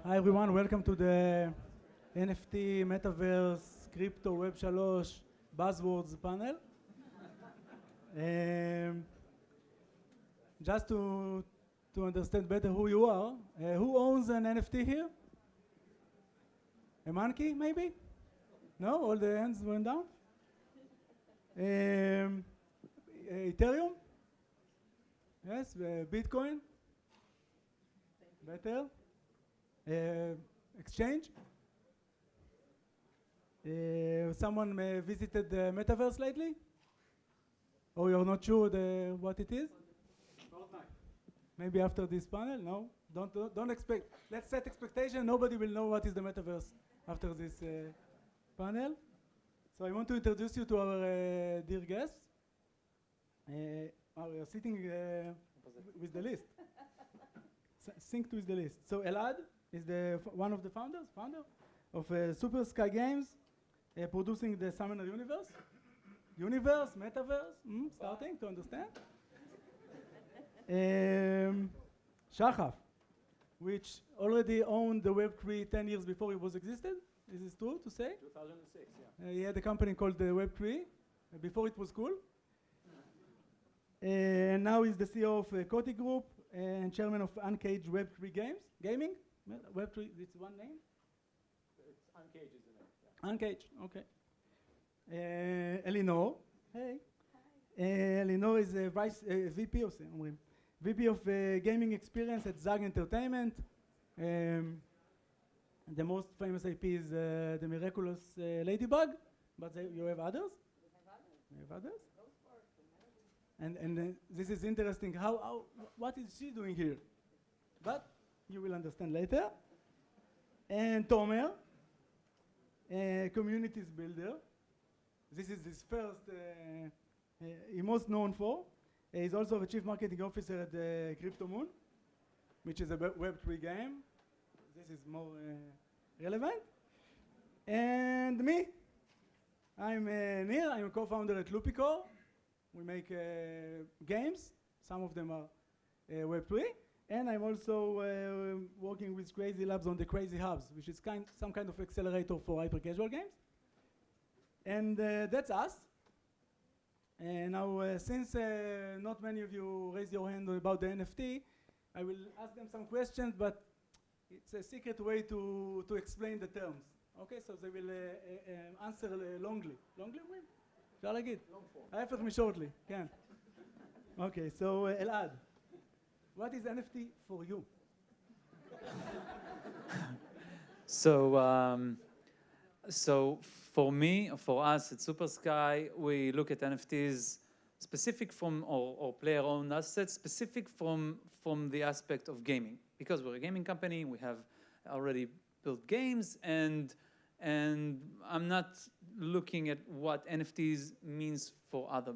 Hi everyone, welcome to the NFT, Metaverse, Crypto, Web3, Buzzwords panel. Just to understand better who you are, who owns an NFT here? A monkey, maybe? No? All the hands went down? Ethereum? Yes, Bitcoin? Better? Exchange? Someone visited the Metaverse lately? Or you're not sure what it is? Maybe after this panel? No? Don't expect. Let's set expectation. Nobody will know what is the Metaverse after this panel. So I want to introduce you to our dear guests. We are sitting with the list. Synced with the list. So Elad is one of the founder of SuperSky Games, producing the Summoner Universe. Metaverse, starting to understand. Shachaf, which already owned the Web3 10 years before it was existed. Is this true to say? 2006, yeah. He had a company called the Web3 before it was cool. And now he's the CEO of Coty Group and chairman of Uncaged Web3 Gaming. Web3, it's one name? It's Uncaged, isn't it? Yeah. Uncaged, okay. Elinor, hey. Elinor is a VP of Gaming Experience at ZAG Entertainment. The most famous IP is the miraculous Ladybug, but you have others? We have others? And this is interesting. What is she doing here? But you will understand later. And Tomer, communities builder. This is his first, he's most known for. He's also the chief marketing officer at Kryptomon, which is a Web3 game. This is more relevant. And me, I'm Nir. I'm a co-founder at LoopyCore. We make games. Some of them are Web3. And I'm also working with Crazy Labs on the Crazy Hubs, which is some kind of accelerator for hyper-casual games. And that's us. And now, since not many of you raised your hand about the NFT, I will ask them some questions, but it's a secret way to explain the terms. Okay, so they will answer longly. Longly, win? Shall I get? Long form. ההפך משורטלי, כן. Okay, so Elad, what is NFT for you? So for me, for us at SuperSky, we look at NFTs specific from or player-owned assets, specific from the aspect of gaming. Because we're a gaming company, we have already built games, and I'm not looking at what NFTs means for other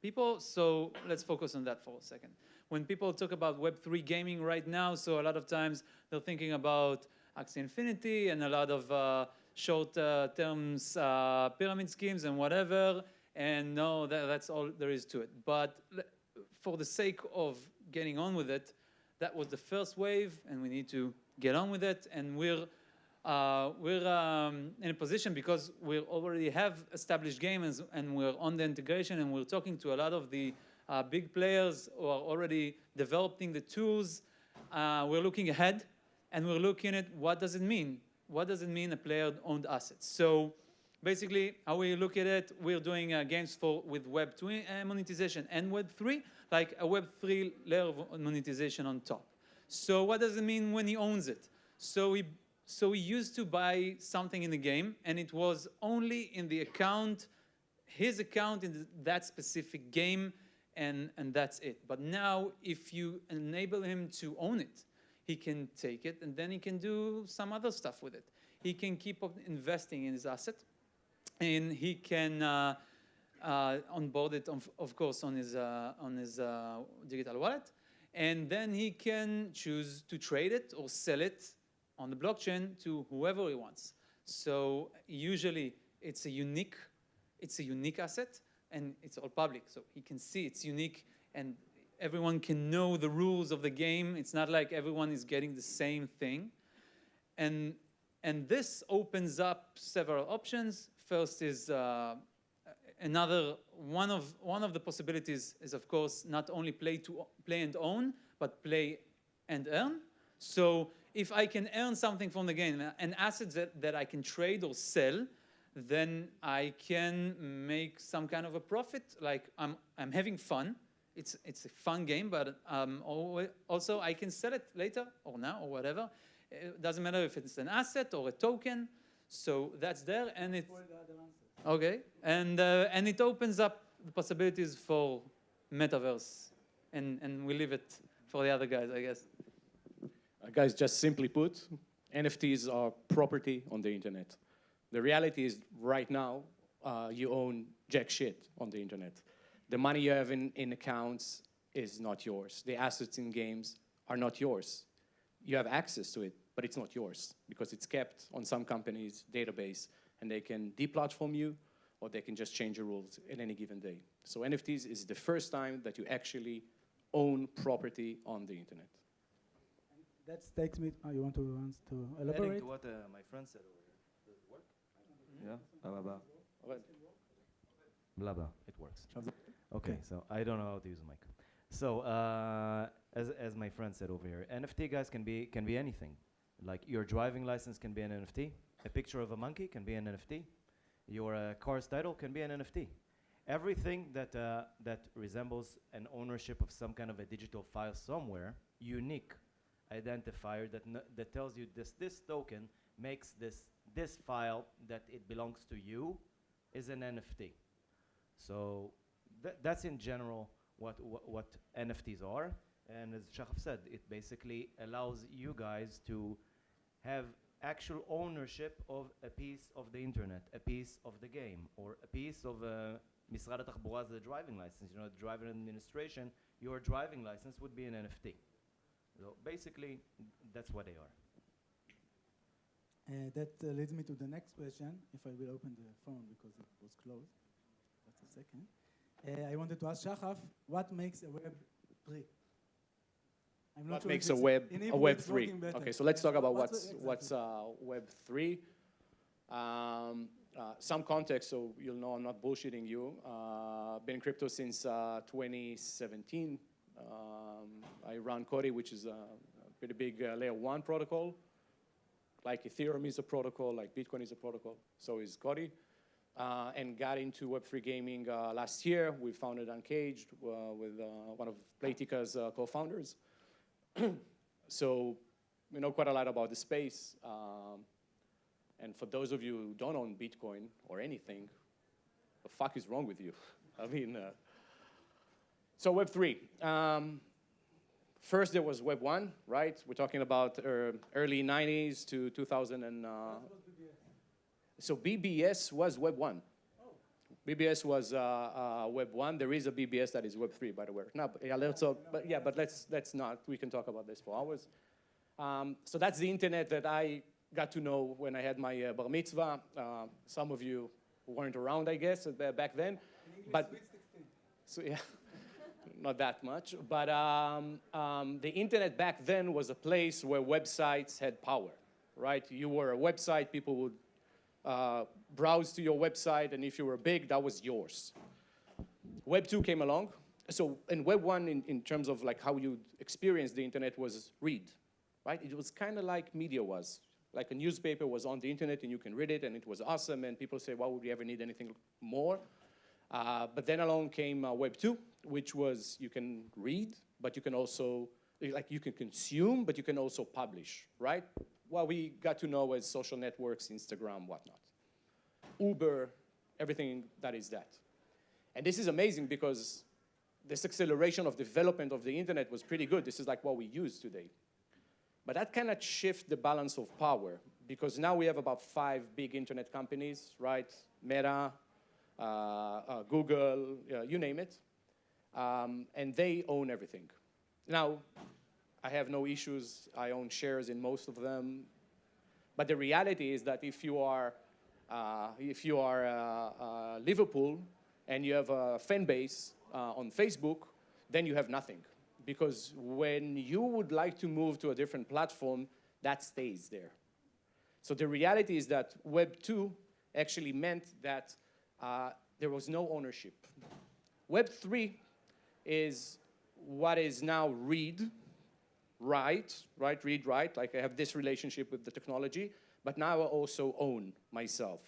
people, so let's focus on that for a second. When people talk about Web3 gaming right now, so a lot of times they're thinking about Axie Infinity and a lot of short-term pyramid schemes and whatever, and no, that's all there is to it. But for the sake of getting on with it, that was the first wave, and we need to get on with it, and we're in a position because we already have established games and we're on the integration, and we're talking to a lot of the big players who are already developing the tools. We're looking ahead, and we're looking at what does it mean? What does it mean a player-owned asset? So basically, how we look at it, we're doing games with Web2 monetization and Web3, like a Web3 layer of monetization on top. So what does it mean when he owns it? So he used to buy something in the game, and it was only in the account, his account in that specific game, and that's it. But now, if you enable him to own it, he can take it, and then he can do some other stuff with it. He can keep on investing in his asset, and he can onboard it, of course, on his digital wallet, and then he can choose to trade it or sell it on the blockchain to whoever he wants. So usually it's a unique asset, and it's all public, so he can see it's unique, and everyone can know the rules of the game. It's not like everyone is getting the same thing. and this opens up several options. First is one of the possibilities is, of course, not only play and own, but play and earn. So if I can earn something from the game, an asset that I can trade or sell, then I can make some kind of a profit. Like I'm having fun. It's a fun game, but also I can sell it later or now or whatever. It doesn't matter if it's an asset or a token. So that's there, and it. Okay, and it opens up the possibilities for Metaverse, and we leave it for the other guys, I guess. Guys, just simply put, NFTs are property on the internet. The reality is, right now, you own jack shit on the internet. The money you have in accounts is not yours. The assets in games are not yours. You have access to it, but it's not yours because it's kept on some company's database, and they can deplatform you, or they can just change the rules at any given day. So NFTs is the first time that you actually own property on the internet. That takes me. You want to elaborate? Adding to what my friend said over here. Does it work? Yeah. Blah blah blah. Blah blah. It works. Okay. So I don't know how to use a mic. So as my friend said over here, NFT guys can be anything. Like your driving license can be an NFT. A picture of a monkey can be an NFT. Your car's title can be an NFT. Everything that resembles an ownership of some kind of a digital file somewhere, unique identifier that tells you this token makes this file that it belongs to you is an NFT. So that's in general what NFTs are. And as Shachaf said, it basically allows you guys to have actual ownership of a piece of the internet, a piece of the game, or a piece of Misrad HaTachbura, the driving license. You know, driving administration, your driving license would be an NFT. So basically, that's what they are. That leads me to the next question, if I will open the phone because it was closed. Just a second. I wanted to ask Shachaf, what makes a Web 3? What makes a Web 3? Okay, so let's talk about what's Web 3. Some context, so you'll know I'm not bullshitting you. Been in crypto since 2017. I run Cody, which is a pretty big layer 1 protocol. Like Ethereum is a protocol, like Bitcoin is a protocol, so is Cody. And got into Web3 gaming last year. We founded Uncaged with one of Playtika's co-founders. So we know quite a lot about the space. And for those of you who don't own Bitcoin or anything, the fuck is wrong with you? I mean, so Web3. First there was Web 1, right? We're talking about early 90s to 2000 and... So BBS was Web 1. Oh. BBS was Web 1. There is a BBS that is Web 3, by the way. No, but, yeah, but let's not. We can talk about this for hours. So that's the internet that I got to know when I had my bar mitzvah. Some of you weren't around, I guess, back then. But so yeah, not that much. But the internet back then was a place where websites had power, right? You were a website, people would browse to your website, and if you were big, that was yours. Web 2 came along. So in Web 1, in terms of like how you experience the internet, was read, right? It was kind of like media was. Like a newspaper was on the internet, and you can read it, and it was awesome, and people say, why would we ever need anything more? But then along came Web 2, which was you can read, but you can also, like you can consume, but you can also publish, right? What we got to know as social networks, Instagram, whatnot. Uber, everything that is that. And this is amazing because this acceleration of development of the internet was pretty good. This is like what we use today. But that cannot shift the balance of power because now we have about 5 big internet companies, right? Meta, Google, you name it. And they own everything. Now, I have no issues. I own shares in most of them. But the reality is that if you are Liverpool and you have a fan base on Facebook, then you have nothing. Because when you would like to move to a different platform, that stays there. So the reality is that Web 2 actually meant that there was no ownership. Web 3 is what is now read, write, like I have this relationship with the technology, but now I also own myself.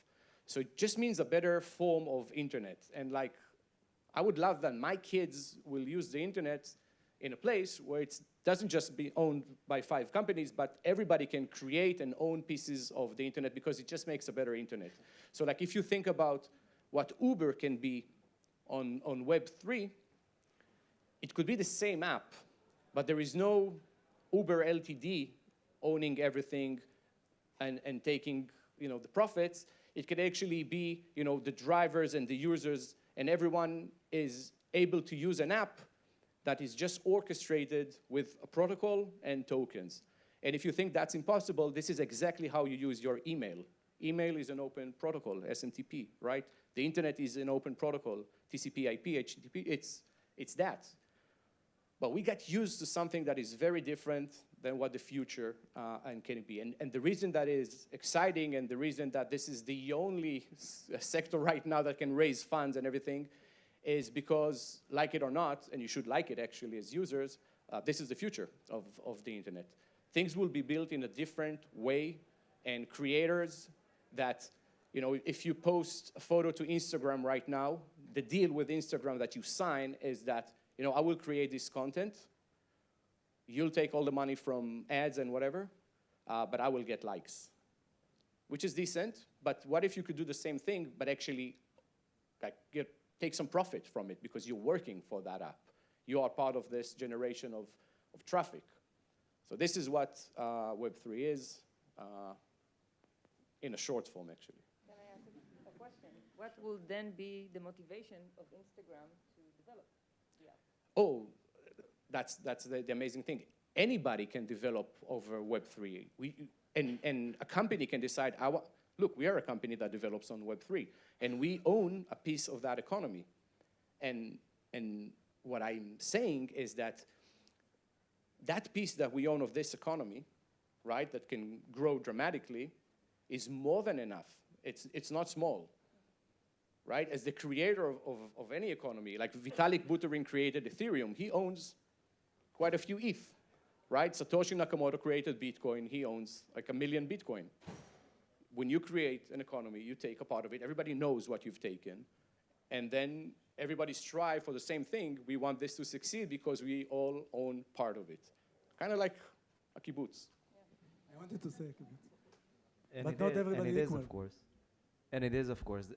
So it just means a better form of internet. And like, I would love that my kids will use the internet in a place where it doesn't just be owned by 5 companies, but everybody can create and own pieces of the internet because it just makes a better internet. So like if you think about what Uber can be on Web 3, it could be the same app, but there is no Uber Ltd owning everything and taking the profits. It could actually be the drivers and the users, and everyone is able to use an app that is just orchestrated with a protocol and tokens. And if you think that's impossible, this is exactly how you use your email. Email is an open protocol, SMTP, right? The internet is an open protocol, TCP, IP, HTTP, it's that. But we got used to something that is very different than what the future and can be. And the reason that is exciting and the reason that this is the only sector right now that can raise funds and everything is because, like it or not, and you should like it actually as users, this is the future of the internet. Things will be built in a different way, and creators that, if you post a photo to Instagram right now, the deal with Instagram that you sign is that, I will create this content, you'll take all the money from ads and whatever, but I will get likes, which is decent. But what if you could do the same thing, but actually take some profit from it because you're working for that app? You are part of this generation of traffic. So this is what Web3 is in a short form, actually. Can I ask a question? What will then be the motivation of Instagram to develop the app? Oh, that's the amazing thing. Anybody can develop over Web3. And a company can decide, look, we are a company that develops on Web3, and we own a piece of that economy. And what I'm saying is that piece that we own of this economy, right, that can grow dramatically, is more than enough. It's not small, right? As the creator of any economy, like Vitalik Buterin created Ethereum, he owns quite a few ETH, right? Satoshi Nakamoto created Bitcoin, he owns like 1 million Bitcoin. When you create an economy, you take a part of it, everybody knows what you've taken, and then everybody strive for the same thing. We want this to succeed because we all own part of it. Kind of like a kibbutz. I wanted to say kibbutz. And But not everybody and it equal. is, of course. And it is, of course,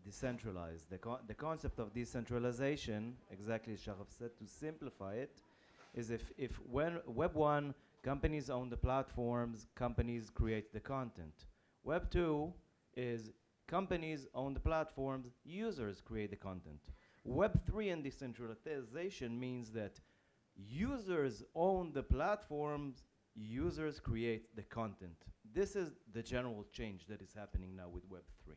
decentralized. The concept of decentralization, exactly as Shahab said, to simplify it, is if when Web 1, companies own the platforms, companies create the content. Web 2 is companies own the platforms, users create the content. Web 3 and decentralization means that users own the platforms, users create the content. This is the general change that is happening now with Web 3.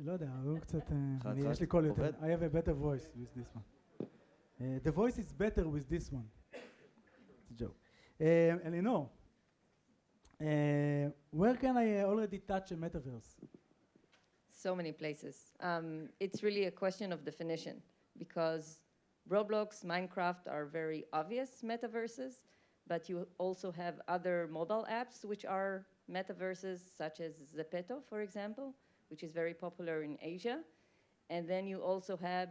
לא יודע, הוא קצת, יש לי קול יותר. I have a better voice with this one. The voice is better with this one. It's a joke. Elinor, where can I already touch a metaverse? So many places. It's really a question of definition, because Roblox, Minecraft are very obvious metaverses, but you also have other mobile apps which are metaverses, such as Zepeto, for example, which is very popular in Asia. And then you also have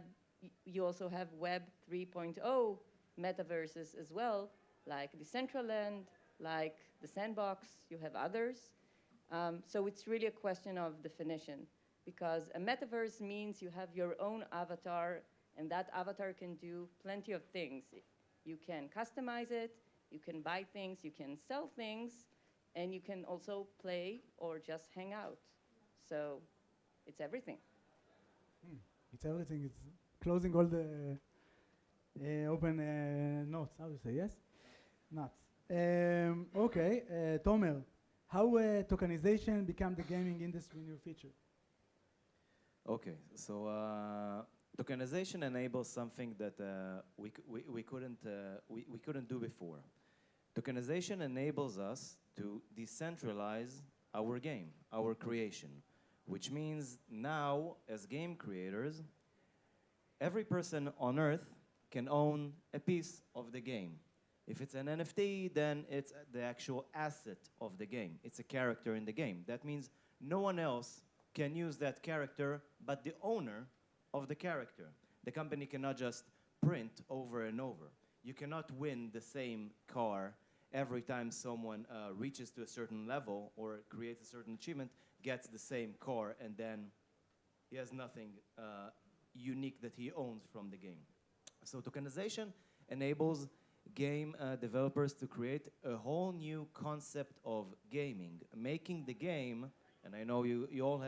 Web 3.0 metaverses as well, like Decentraland, like the Sandbox. You have others. So it's really a question of definition, because a metaverse means you have your own avatar, and that avatar can do plenty of things. You can customize it, you can buy things, you can sell things, and you can also play or just hang out. So it's everything. It's everything. It's closing all the open notes. How do you say? Yes? Nuts. Okay, Tomer, how tokenization become the gaming industry new feature? Okay, so Tokenization enables something that we couldn't do before. Tokenization enables us to decentralize our game, our creation, which means now, as game creators, every person on Earth can own a piece of the game. If it's an NFT, then it's the actual asset of the game. It's a character in the game. That means no one else can use that character but the owner of the character. The company cannot just print over and over. You cannot win the same car every time someone reaches to a certain level or creates a certain achievement, gets the same car, and then he has nothing unique that he owns from the game. So tokenization enables game developers to create a whole new concept of gaming, making the game, and I know you all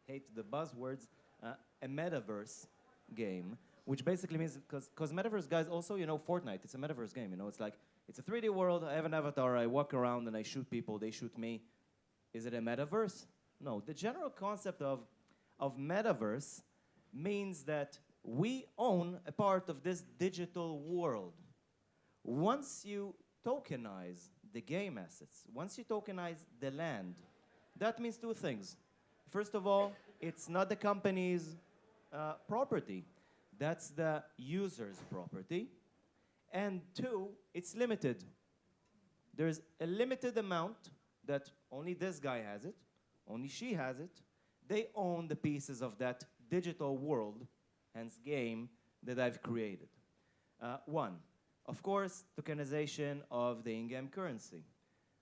hate the buzzwords, a metaverse game, which basically means, because metaverse, guys, also, you know, Fortnite, it's a metaverse game, you know, it's like, it's a 3D world, I have an avatar, I walk around and I shoot people, they shoot me. Is it a metaverse? No, the general concept of metaverse means that we own a part of this digital world. Once you tokenize the game assets, once you tokenize the land, that means two things. First of all, it's not the company's property. That's the user's property. And two, it's limited. There's a limited amount that only this guy has it, only she has it. They own the pieces of that digital world, hence game, that I've created. One, of course, tokenization of the in-game currency.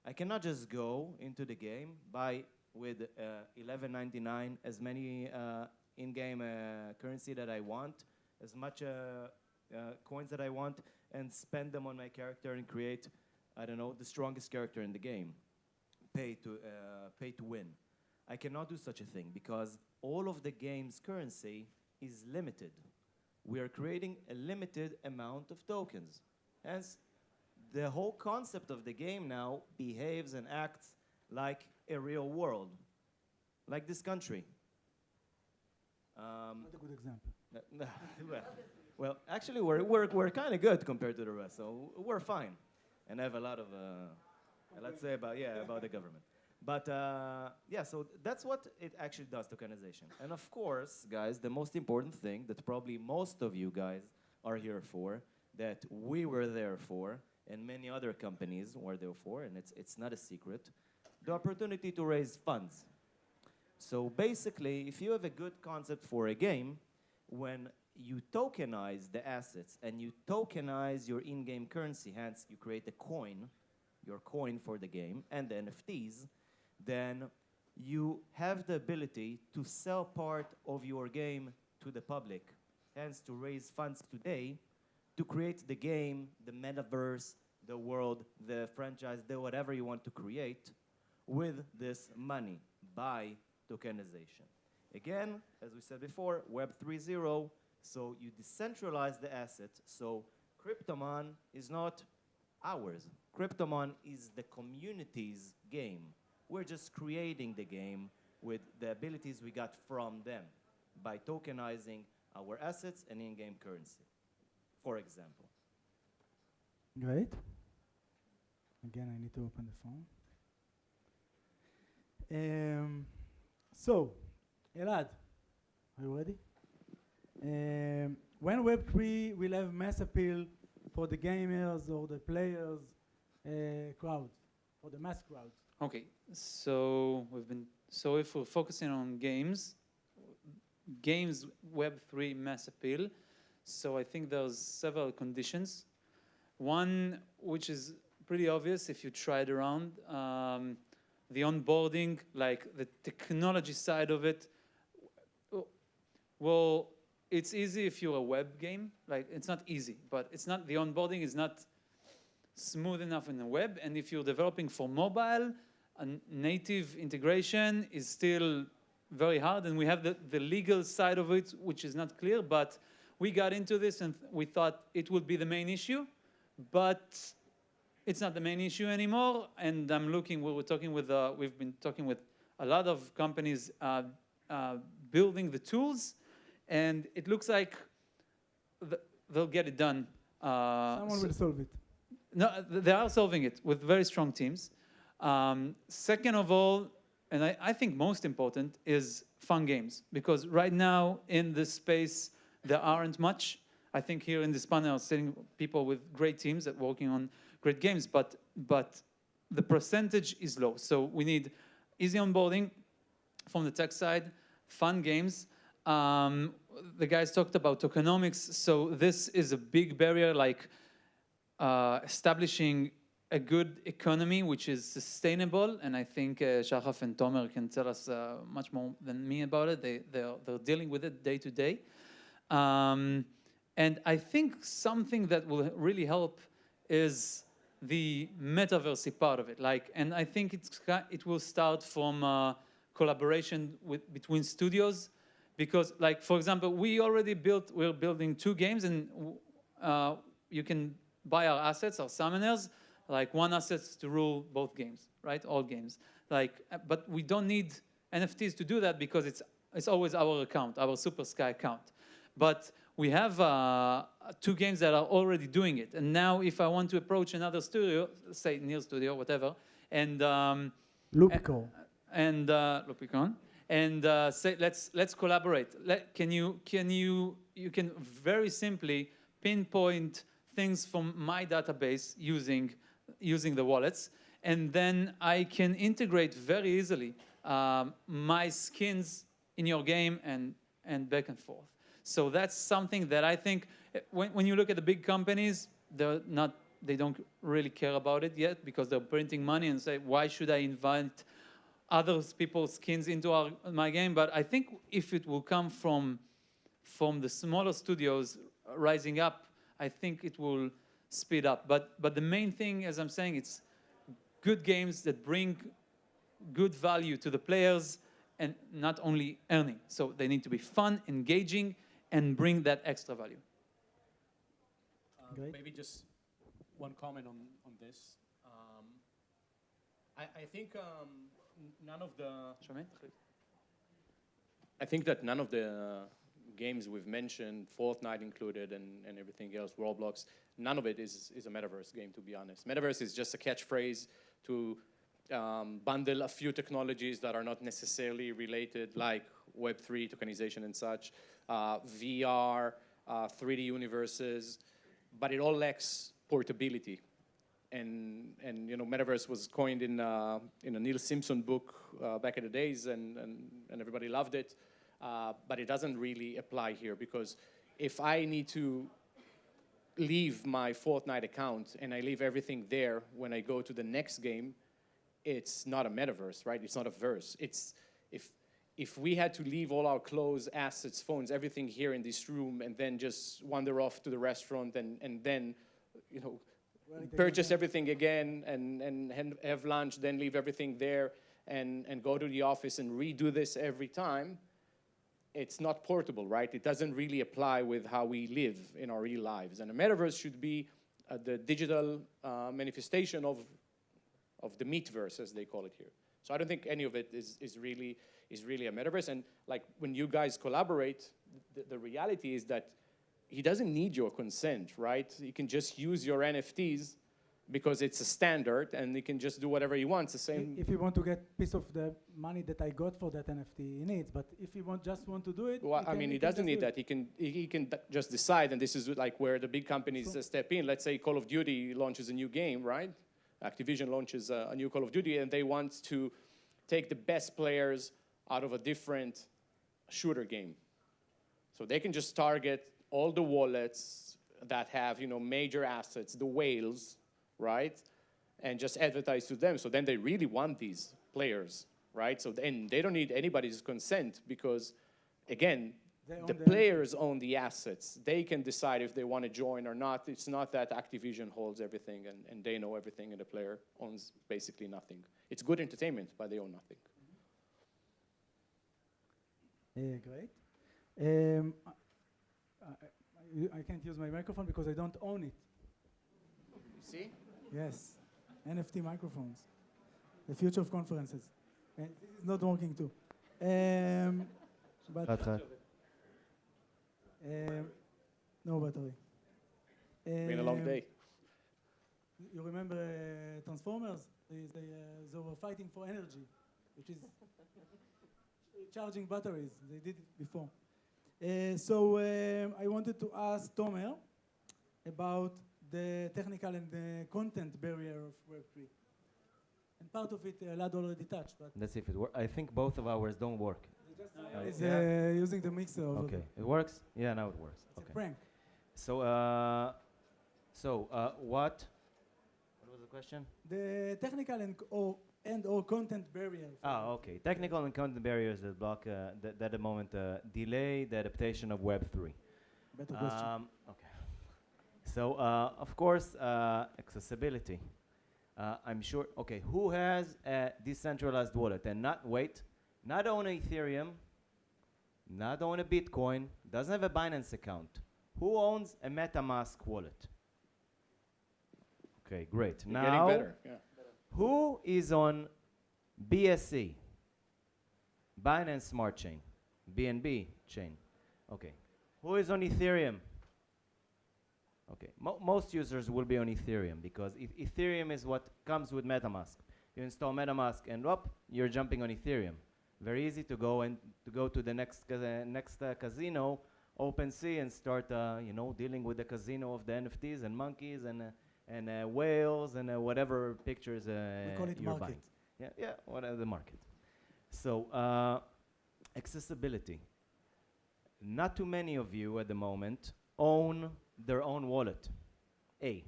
I cannot just go into the game, buy with $11.99 as many in-game currency that I want, as much coins that I want, and spend them on my character and create, I don't know, the strongest character in the game. Pay to win. I cannot do such a thing because all of the game's currency is limited. We are creating a limited amount of tokens. Hence, the whole concept of the game now behaves and acts like a real world, like this country. Not a good example. Well, actually, we're kind of good compared to the rest, so we're fine. And I have a lot of, let's say about the government. But yeah, so that's what it actually does, tokenization. And of course, guys, the most important thing that probably most of you guys are here for, that we were there for, and many other companies were there for, and it's not a secret, the opportunity to raise funds. So basically, if you have a good concept for a game, when you tokenize the assets and you tokenize your in-game currency, hence you create a coin, your coin for the game, and the NFTs, then you have the ability to sell part of your game to the public, hence to raise funds today to create the game, the metaverse, the world, the franchise, the whatever you want to create with this money by tokenization. Again, as we said before, Web 3.0, so you decentralize the asset. So Kryptomon is not ours. Kryptomon is the community's game. We're just creating the game with the abilities we got from them by tokenizing our assets and in-game currency, for example. Great. Again, I need to open the phone. So, Elad, are you ready? When Web3 will have mass appeal for the gamers or the players crowds, for the mass crowds? Okay, so if we're focusing on games Web3 mass appeal, so I think there's several conditions. One, which is pretty obvious if you try it around, the onboarding, like the technology side of it. Well, it's easy if you're a web game. Like, it's not easy, but it's not, the onboarding is not smooth enough in the web. And if you're developing for mobile, a native integration is still very hard. And we have the legal side of it, which is not clear. But we got into this and we thought it would be the main issue. But it's not the main issue anymore. And I'm looking, we've been talking with a lot of companies building the tools. and it looks like they'll get it done. Someone will solve it. No, they are solving it with very strong teams. Second of all, and I think most important, is fun games. Because right now in this space, there aren't much. I think here in this panel, sitting people with great teams that working on great games, but the percentage is low. So we need easy onboarding from the tech side, fun games. The guys talked about tokenomics. So this is a big barrier, like establishing a good economy which is sustainable, and I think Shahaf and Tomer can tell us much more than me about it. They're dealing with it day to day. And I think something that will really help is the metaverse part of it. And I think it will start from collaboration between studios, because, for example, we're building 2 games, and you can buy our assets, our summoners, one asset to rule both games, right? All games. But we don't need NFTs to do that because it's always our account, our SuperSky account. But we have 2 games that are already doing it. And now if I want to approach another studio, say Neil Studio, whatever, and LoopyCore. And LoopyCore, and say let's collaborate. You can very simply pinpoint things from my database using the wallets, and then I can integrate very easily my skins in your game and back and forth. So that's something that I think when you look at the big companies, they don't really care about it yet because they're printing money and say, why should I invite other people's skins into my game? But I think if it will come from the smaller studios rising up, I think it will speed up. But the main thing, as I'm saying, it's good games that bring good value to the players and not only earning. So they need to be fun, engaging, and bring that extra value. Maybe just one comment on this. I think none of the... I think that none of the games we've mentioned, Fortnite included and everything else, Roblox, none of it is a Metaverse game, to be honest. Metaverse is just a catchphrase to bundle a few technologies that are not necessarily related, like Web3, tokenization and such, VR, 3D universes, but it all lacks portability. And Metaverse was coined in a Neil Simpson book back in the days, and everybody loved it. But it doesn't really apply here, because if I need to leave my Fortnite account and I leave everything there when I go to the next game, it's not a metaverse, right? It's not a verse. It's if we had to leave all our clothes, assets, phones, everything here in this room, and then just wander off to the restaurant and then, purchase everything again and have lunch, then leave everything there and go to the office and redo this every time, it's not portable, right? It doesn't really apply with how we live in our real lives. And a metaverse should be the digital manifestation of the meatverse, as they call it here. So I don't think any of it is really a metaverse. And when you guys collaborate, the reality is that he doesn't need your consent, right? He can just use your NFTs because it's a standard, and he can just do whatever he wants. The same. If you want to get piece of the money that I got for that NFT, he needs. But if he just want to do it, well, he doesn't need that. He can just decide, and this is where the big companies step in. Let's say Call of Duty launches a new game, right? Activision launches a new Call of Duty, and they want to take the best players out of a different shooter game. So they can just target all the wallets that have, major assets, the whales, right? And just advertise to them. So then they really want these players, right? So then they don't need anybody's consent because, again, the players own the assets. They can decide if they want to join or not. It's not that Activision holds everything and they know everything and the player owns basically nothing. It's good entertainment, but they own nothing. Great. I can't use my microphone because I don't own it. You see? Yes. NFT microphones. The future of conferences. And this is not working too. But No battery. Been a long day. You remember Transformers? They were fighting for energy, which is charging batteries. They did it before. So I wanted to ask Tomer about the technical and the content barrier of Web3. And part of it, Elad already touched, but Let's see if it works. I think both of ours don't work. is using the mixer over Okay, there. it works? Yeah, now it works. It's Okay. a prank. So, what was the question? The technical and/or content barrier. Okay. Technical and content barriers that block, that at the moment delay the adaptation of Web3. Better question. Okay. So, of course, accessibility. I'm sure. Okay, who has a decentralized wallet and not on Ethereum, not on a Bitcoin, doesn't have a Binance account? Who owns a MetaMask wallet? Okay, great. You're Now, getting better. Yeah. who is on BSC? Binance Smart Chain, BNB chain. Okay. Who is on Ethereum? Okay. Most users will be on Ethereum because Ethereum is what comes with MetaMask. You install MetaMask and you're jumping on Ethereum. Very easy to go to the next casino, OpenSea, and start dealing with the casino of the NFTs and monkeys and whales and whatever pictures We call it you're market. buying. Yeah, whatever the market. So accessibility. Not too many of you at the moment own their own wallet. A.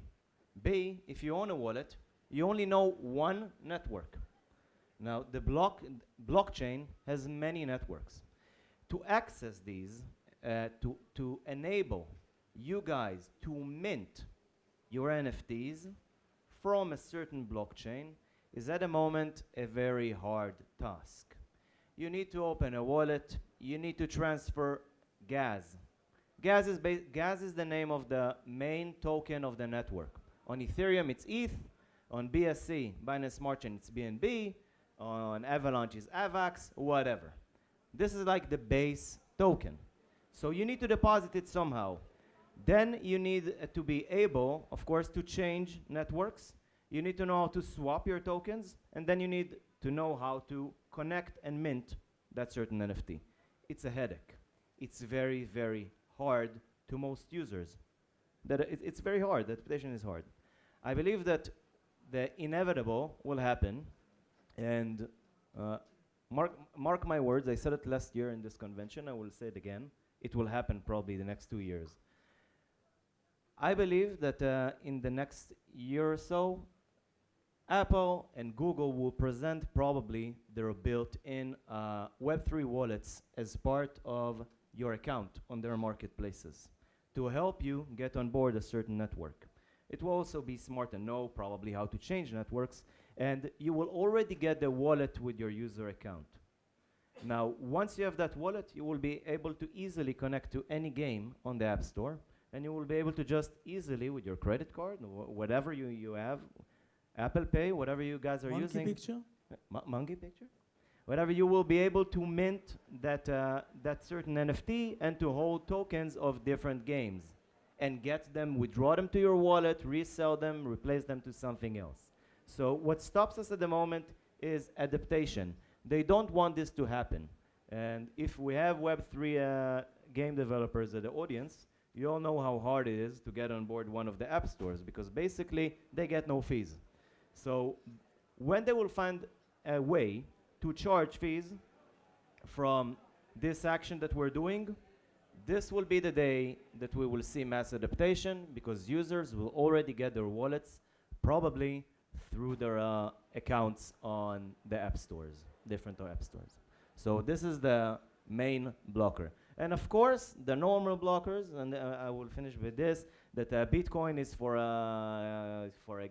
B, if you own a wallet, you only know one network. Now, the blockchain has many networks. To access these, to enable you guys to mint your NFTs from a certain blockchain is at the moment a very hard task. You need to open a wallet, you need to transfer gas. Gas is the name of the main token of the network. On Ethereum, it's ETH. On BSC, Binance Smart Chain, it's BNB. On Avalanche, it's AVAX, whatever. This is like the base token. So you need to deposit it somehow. Then you need to be able, of course, to change networks. You need to know how to swap your tokens. And then you need to know how to connect and mint that certain NFT. It's a headache. It's very, very hard to most users. It's very hard. The adaptation is hard. I believe that the inevitable will happen, and mark my words, I said it last year in this convention, I will say it again, it will happen probably the next 2 years. I believe that in the next year or so, Apple and Google will present probably their built-in Web3 wallets as part of your account on their marketplaces to help you get on board a certain network. It will also be smart and know probably how to change networks, and you will already get the wallet with your user account. Now, once you have that wallet, you will be able to easily connect to any game on the App Store, and you will be able to just easily, with your credit card, whatever you have, Apple Pay, whatever you guys are using. Monkey picture? Monkey picture? Whatever, you will be able to mint that certain NFT and to hold tokens of different games and get them, withdraw them to your wallet, resell them, replace them to something else. So what stops us at the moment is adaptation. They don't want this to happen. And if we have Web3 game developers at the audience, you all know how hard it is to get on board one of the app stores because basically they get no fees. So when they will find a way to charge fees from this action that we're doing, this will be the day that we will see mass adaptation because users will already get their wallets probably through their accounts on the app stores, different app stores. So this is the main blocker. And of course, the normal blockers, and I will finish with this, that Bitcoin is for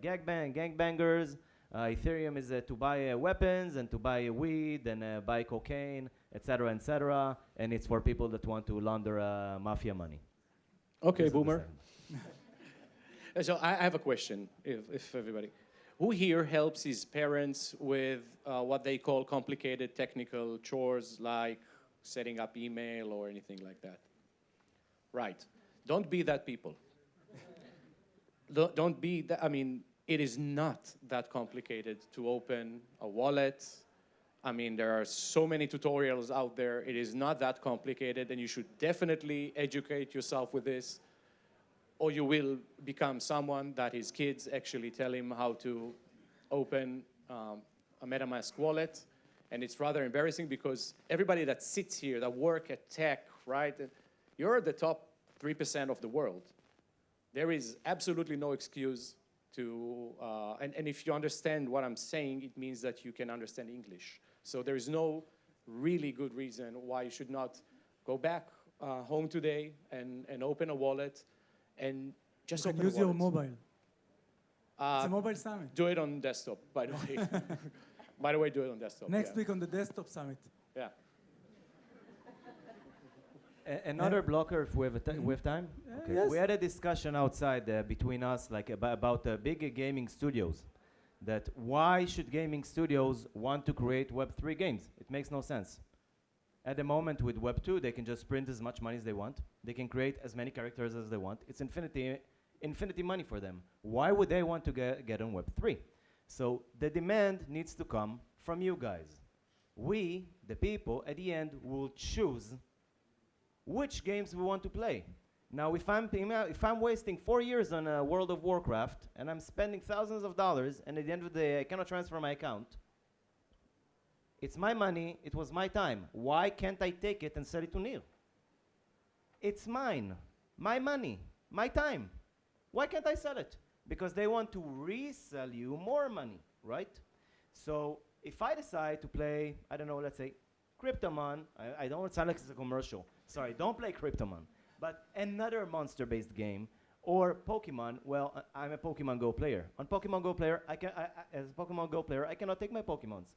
gangbangers, Ethereum is to buy weapons and to buy weed and buy cocaine, etc., etc., and it's for people that want to launder mafia money. Okay, Boomer. So I have a question, if everybody. Who here helps his parents with what they call complicated technical chores like setting up email or anything like that? Right. Don't be that people. Don't be that. I mean, it is not that complicated to open a wallet. I mean, there are so many tutorials out there. It is not that complicated, and you should definitely educate yourself with this, or you will become someone that his kids actually tell him how to open a MetaMask wallet. And it's rather embarrassing because everybody that sits here, that work at tech, right, you're the top 3% of the world. There is absolutely no excuse to, and if you understand what I'm saying, it means that you can understand English. So there is no really good reason why you should not go back home today and open a wallet and just open a wallet. Use your mobile. It's a mobile summit. Do it on desktop, by the way. By the way, do it on desktop. Next week on the desktop summit. Yeah. Another blocker, if we have, we have time? Okay. Yes. We had a discussion outside between us, like about big gaming studios. That why should gaming studios want to create Web3 games? It makes no sense. At the moment with Web2, they can just print as much money as they want. They can create as many characters as they want. It's infinity money for them. Why would they want to get on Web3? So the demand needs to come from you guys. We, the people, at the end will choose which games we want to play. Now, if I'm wasting 4 years on World of Warcraft and I'm spending thousands of dollars, and at the end of the day I cannot transfer my account, it's my money, it was my time. Why can't I take it and sell it to Neil? It's mine, my money, my time. Why can't I sell it? Because they want to resell you more money, right? So if I decide to play, I don't know, let's say Kryptomon, I don't want to sound like it's a commercial. Sorry, don't play Kryptomon. But another monster-based game, or Pokemon, well, I'm a Pokemon Go player. On Pokemon Go player, as a Pokemon Go player, I cannot take my Pokemons.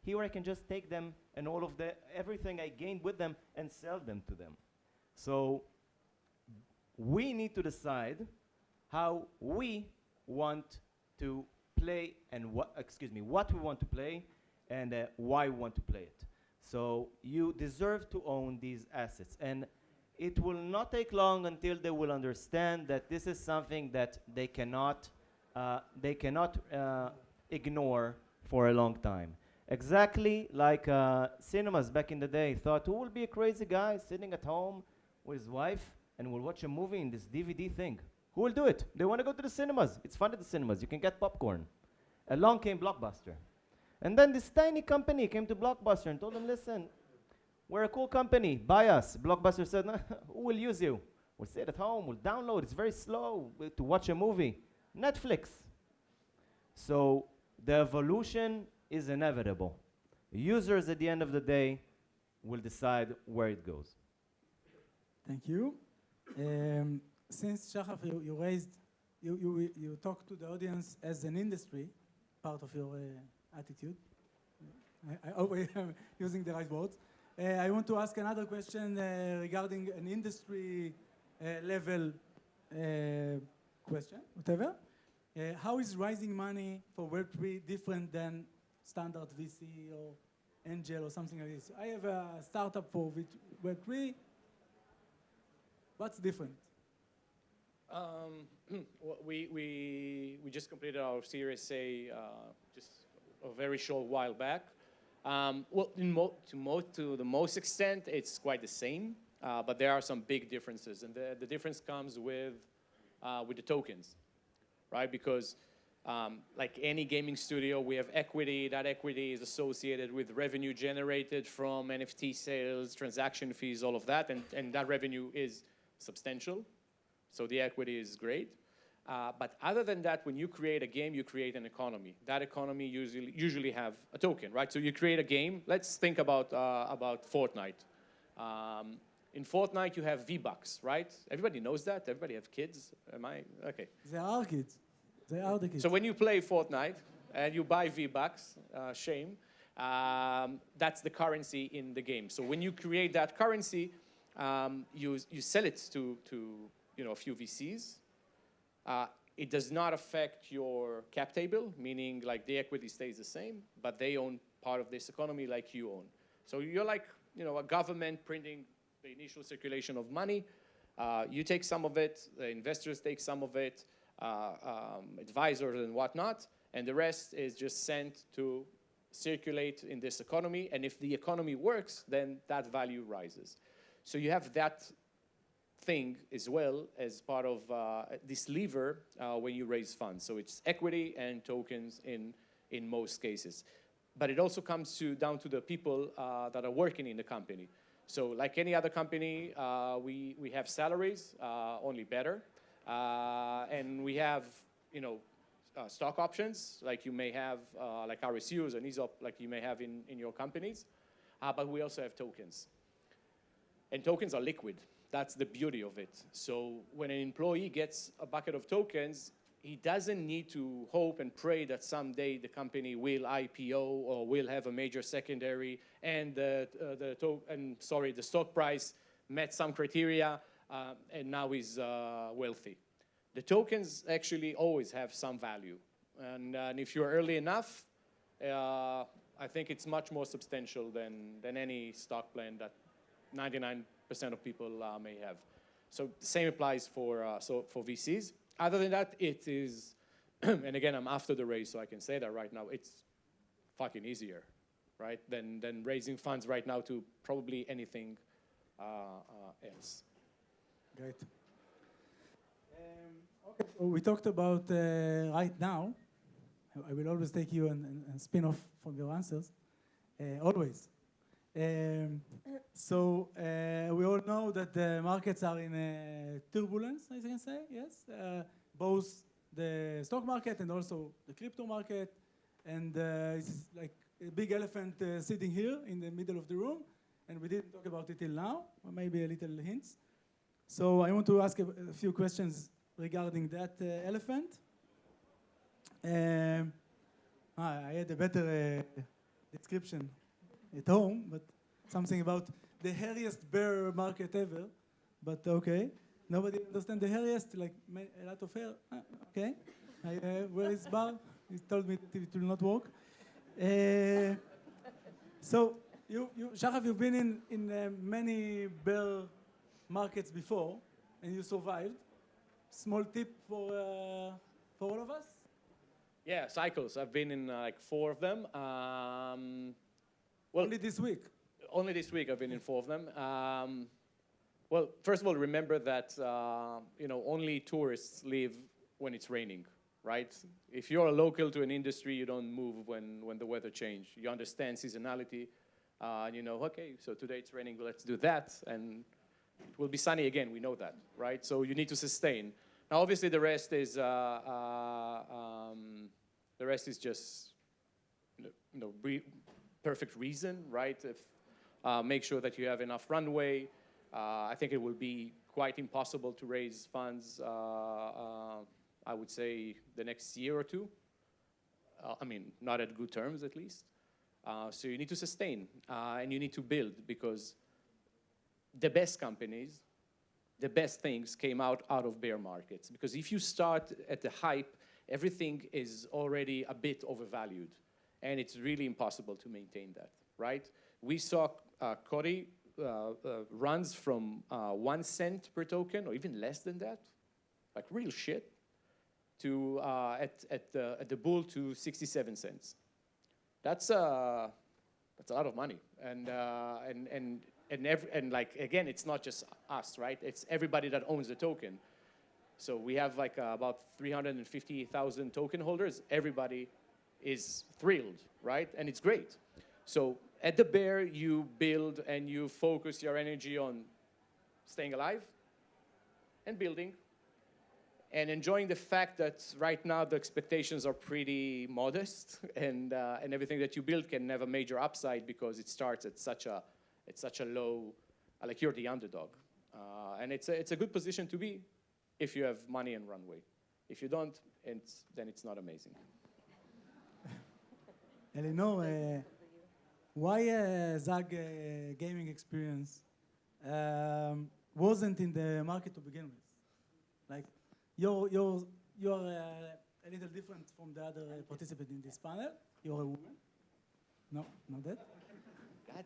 Here I can just take them and all of everything I gained with them and sell them to them. So we need to decide how we want to play and what we want to play and why we want to play it. So you deserve to own these assets, and it will not take long until they will understand that this is something that they cannot ignore for a long time. Exactly like cinemas back in the day thought, who will be a crazy guy sitting at home with his wife and will watch a movie in this DVD thing? Who will do it? They want to go to the cinemas. It's fun at the cinemas. You can get popcorn. Along came Blockbuster. And then this tiny company came to Blockbuster and told them, listen, we're a cool company. Buy us. Blockbuster said, no, who will use you? We'll sit at home. We'll download. It's very slow to watch a movie. Netflix. So the evolution is inevitable. Users at the end of the day will decide where it goes. Thank you. Since Shachar, you talk to the audience as an industry, part of your attitude. I always am using the right words. I want to ask another question regarding an industry level question, whatever. How is raising money for Web3 different than standard VC or angel or something like this? I have a startup for Web3. What's different? We just completed our Series A just a very short while back. Well, to the most extent, it's quite the same, but there are some big differences, and the difference comes with the tokens, right? Because like any gaming studio, we have equity. That equity is associated with revenue generated from NFT sales, transaction fees, all of that, and that revenue is substantial. So the equity is great. But other than that, when you create a game, you create an economy. That economy usually have a token, right? So you create a game. Let's think about Fortnite. In Fortnite, you have V-Bucks, right? Everybody knows that. Everybody have kids. Am I? Okay. They are kids. They are the kids. So when you play Fortnite and you buy V-Bucks, shame, that's the currency in the game. So when you create that currency, you sell it to a few VCs. It does not affect your cap table, meaning like the equity stays the same, but they own part of this economy like you own. So you're like a government printing the initial circulation of money. You take some of it, the investors take some of it, advisors and whatnot, and the rest is just sent to circulate in this economy. And if the economy works, then that value rises. So you have that thing as well as part of this lever when you raise funds. So it's equity and tokens in most cases. But it also comes down to the people that are working in the company. So like any other company, we have salaries, only better. And we have, stock options, like you may have, like RSUs and ESOP, like you may have in your companies. But we also have tokens. And tokens are liquid. That's the beauty of it. So when an employee gets a bucket of tokens, he doesn't need to hope and pray that someday the company will IPO or will have a major secondary and the stock price met some criteria and now is wealthy. The tokens actually always have some value. And if you're early enough, I think it's much more substantial than any stock plan that 99% of people may have. So the same applies for VCs. Other than that, it is, and again, I'm after the raise, so I can say that right now, it's fucking easier, right, than raising funds right now to probably anything else. Great. Okay, so we talked about right now. I will always take you and spin off from your answers, always. So we all know that the markets are in turbulence, I can say, yes? Both the stock market and also the crypto market. And it's like a big elephant sitting here in the middle of the room. And we didn't talk about it till now, or maybe a little hints. So I want to ask a few questions regarding that elephant. I had a better description at home, but something about the hairiest bear market ever. But okay, nobody understands the hairiest, like a lot of hair. Okay, where is Bar? He told me that it will not work. So Shachar, you've been in many bear markets before, and you survived. Small tip for all of us? Yeah, cycles. I've been in like 4 of them. Well, only this week? Only this week I've been in 4 of them. Well, first of all, remember that only tourists leave when it's raining, right? If you're a local to an industry, you don't move when the weather changes. You understand seasonality, and okay, so today it's raining, let's do that, and it will be sunny again. We know that, right? So you need to sustain. Now, obviously, the rest is just perfect reason, right? If make sure that you have enough runway. I think it will be quite impossible to raise funds. I would say the next year or 2. I mean, not at good terms, at least. So you need to sustain and you need to build, because the best companies, the best things came out of bear markets. Because if you start at the hype, everything is already a bit overvalued. And it's really impossible to maintain that, right? We saw Cody runs from 1 cent per token, or even less than that, like real shit, to at the bull to 67 cents. That's a lot of money, and like again, it's not just us, right? It's everybody that owns the token. So we have like about 350,000 token holders. Everybody is thrilled, right? And it's great. So at the bear, you build and you focus your energy on staying alive and building and enjoying the fact that right now the expectations are pretty modest, and everything that you build can have a major upside because it starts at such a low, like you're the underdog. And it's a good position to be if you have money and runway. If you don't, then it's not amazing. Eleanor, why ZAG gaming experience wasn't in the market to begin with? Like, you're a little different from the other participants in this panel. You're a woman. No, not that. God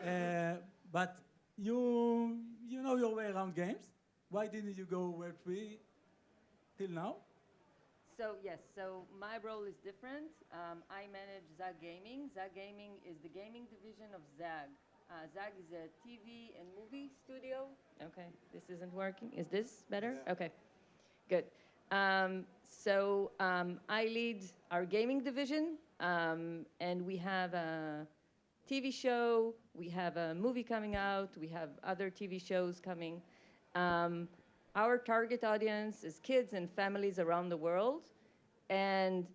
damn. But you know your way around games. Why didn't you go Web3 till now? So yes, so my role is different. I manage ZAG Gaming. ZAG Gaming is the gaming division of ZAG. ZAG is a TV and movie studio. Okay, this isn't working. Is this better? Yeah. Okay, good. I lead our gaming division, and we have a TV show, we have a movie coming out, we have other TV shows coming. Our target audience is kids and families around the world, and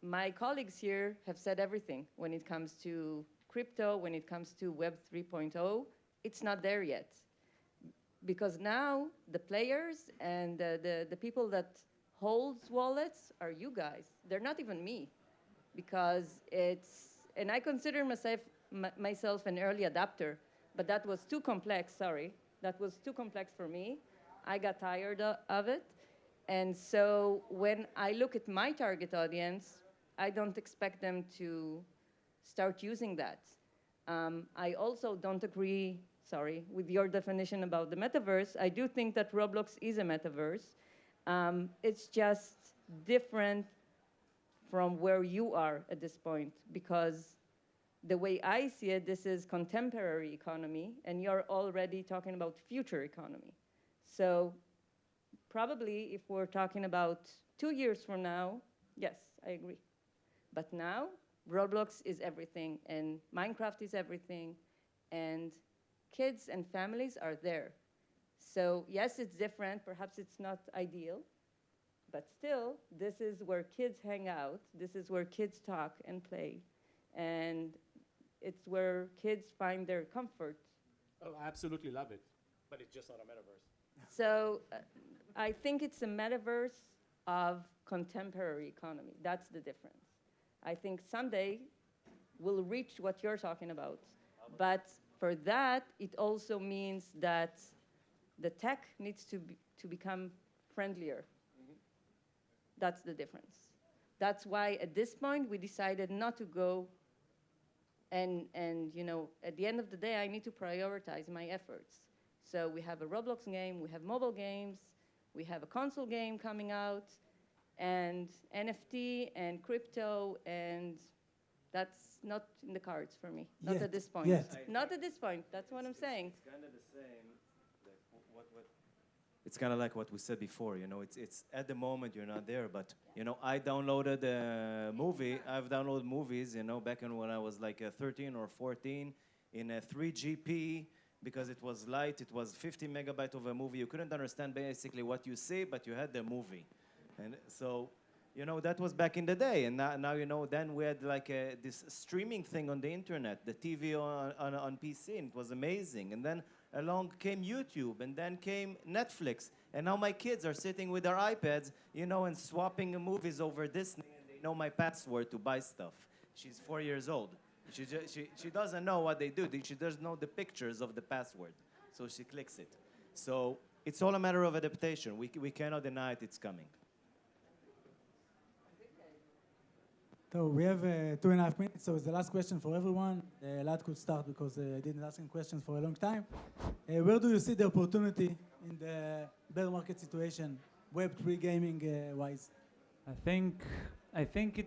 my colleagues here have said everything when it comes to crypto, when it comes to Web 3.0. It's not there yet. Because now the players and the people that holds wallets are you guys. They're not even me. Because and I consider myself an early adopter, but that was too complex, sorry. That was too complex for me. I got tired of it. And so when I look at my target audience, I don't expect them to start using that. I also don't agree, sorry, with your definition about the metaverse. I do think that Roblox is a metaverse. It's just different from where you are at this point, because the way I see it, this is contemporary economy, and you're already talking about future economy. So probably if we're talking about 2 years from now, yes, I agree. But now, Roblox is everything, and Minecraft is everything, and kids and families are there. So yes, it's different, perhaps it's not ideal, but still, this is where kids hang out, this is where kids talk and play, and it's where kids find their comfort. Oh, I absolutely love it, but it's just not a metaverse. So I think it's a metaverse of contemporary economy. That's the difference. I think someday we'll reach what you're talking about. But for that, it also means that the tech needs to become friendlier. Mm-hmm. That's the difference. That's why at this point we decided not to go and you know, at the end of the day, I need to prioritize my efforts. So we have a Roblox game, we have mobile games, we have a console game coming out, and NFT and crypto, and that's not in the cards for me. Not at this point. Not at this point. That's what I'm saying. It's kind of the same. It's kind of like what we said before. You know, it's at the moment you're not there, but you know, I downloaded a movie. I've downloaded movies. You know, back when I was like 13 or 14 in a 3GP. Because it was light, it was 50 megabyte of a movie. You couldn't understand basically what you see, but you had the movie. And so, you know, that was back in the day. And now you know, then we had like this streaming thing on the internet, the TV on PC, and it was amazing. And then along came YouTube, and then came Netflix. And now my kids are sitting with their iPads, you know, and swapping movies over Disney, and they know my password to buy stuff. She's 4 years old. She doesn't know what they do. She doesn't know the pictures of the password. So she clicks it. So it's all a matter of adaptation. We cannot deny it, it's coming. So we have 2.5 minutes, so it's the last question for everyone. Lad could start because I didn't ask him questions for a long time. Where do you see the opportunity in the bear market situation, Web3 gaming wise? I think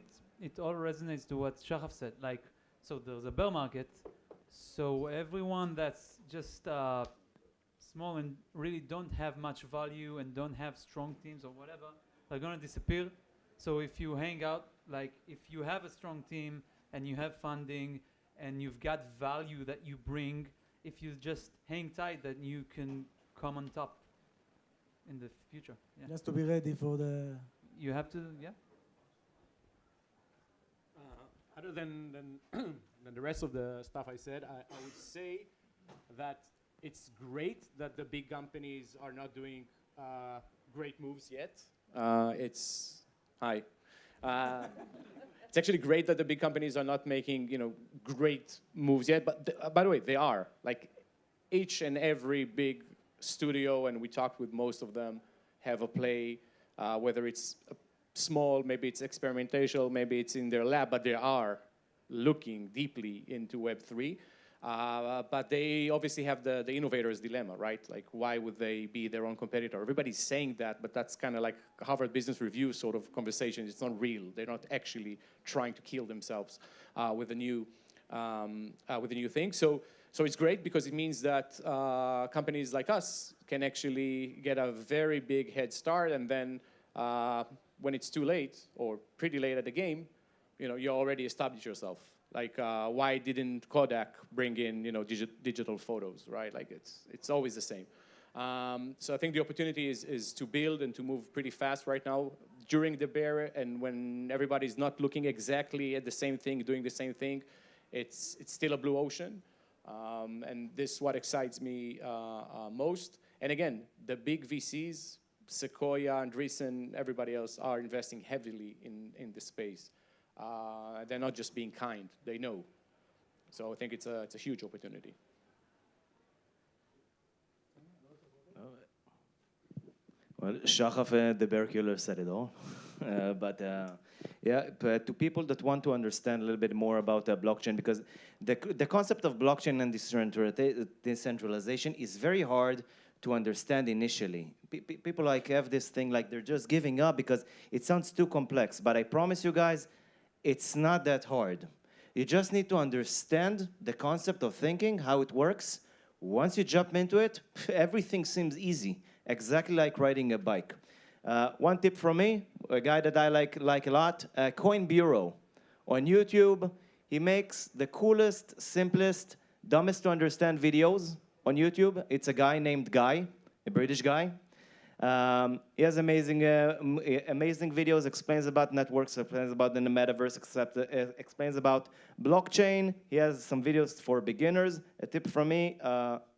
it all resonates to what Shahaf said. Like, so there's a bear market, so everyone that's just small and really don't have much value and don't have strong teams or whatever are going to disappear. So if you hang out, like if you have a strong team and you have funding and you've got value that you bring, if you just hang tight, then you can come on top in the future. Yeah. Just to be ready for the... You have to, yeah. Other than the rest of the stuff I said, I would say that it's great that the big companies are not doing great moves yet. It's actually great that the big companies are not making, you know, great moves yet. But by the way, they are. Like each and every big studio, and we talked with most of them, have a play, whether it's small, maybe it's experimental, maybe it's in their lab, but they are looking deeply into Web3. But they obviously have the innovator's dilemma, right? Like, why would they be their own competitor? Everybody's saying that, but that's kind of like Harvard Business Review sort of conversation. It's not real. They're not actually trying to kill themselves with a new thing. So it's great because it means that companies like us can actually get a very big head start, and then when it's too late or pretty late at the game, you already established yourself. Like, why didn't Kodak bring in, digital photos, right? Like, it's always the same. So I think the opportunity is to build and to move pretty fast right now during the bear, and when everybody's not looking exactly at the same thing, doing the same thing, it's still a blue ocean. And this is what excites me most. And again, the big VCs, Sequoia, Andreessen, everybody else are investing heavily in this space. They're not just being kind, they know. So I think it's a huge opportunity. Well, Shachaf, the bear killer, said it all. But to people that want to understand a little bit more about blockchain, because the concept of blockchain and decentralization is very hard to understand initially. People have this thing like they're just giving up because it sounds too complex. But I promise you guys, it's not that hard. You just need to understand the concept of thinking, how it works. Once you jump into it, everything seems easy, exactly like riding a bike. One tip from me, a guy that I like a lot, Coin Bureau. On YouTube, he makes the coolest, simplest, dumbest to understand videos on YouTube. It's a guy named Guy, a British guy. He has amazing videos, explains about networks, explains about the Metaverse, explains about blockchain. He has some videos for beginners. A tip from me,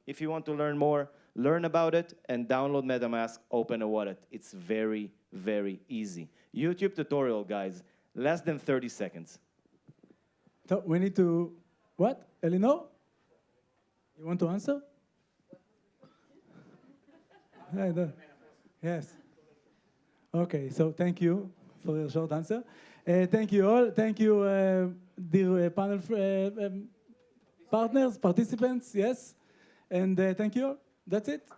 if you want to learn more, learn about it and download MetaMask, open a wallet. It's very, very easy. YouTube tutorial, guys, less than 30 seconds. So we need to, what? Elinor? You want to answer? Yes. Okay, so thank you for your short answer. Thank you all. Thank you, dear panel partners, participants, yes. And thank you all. That's it.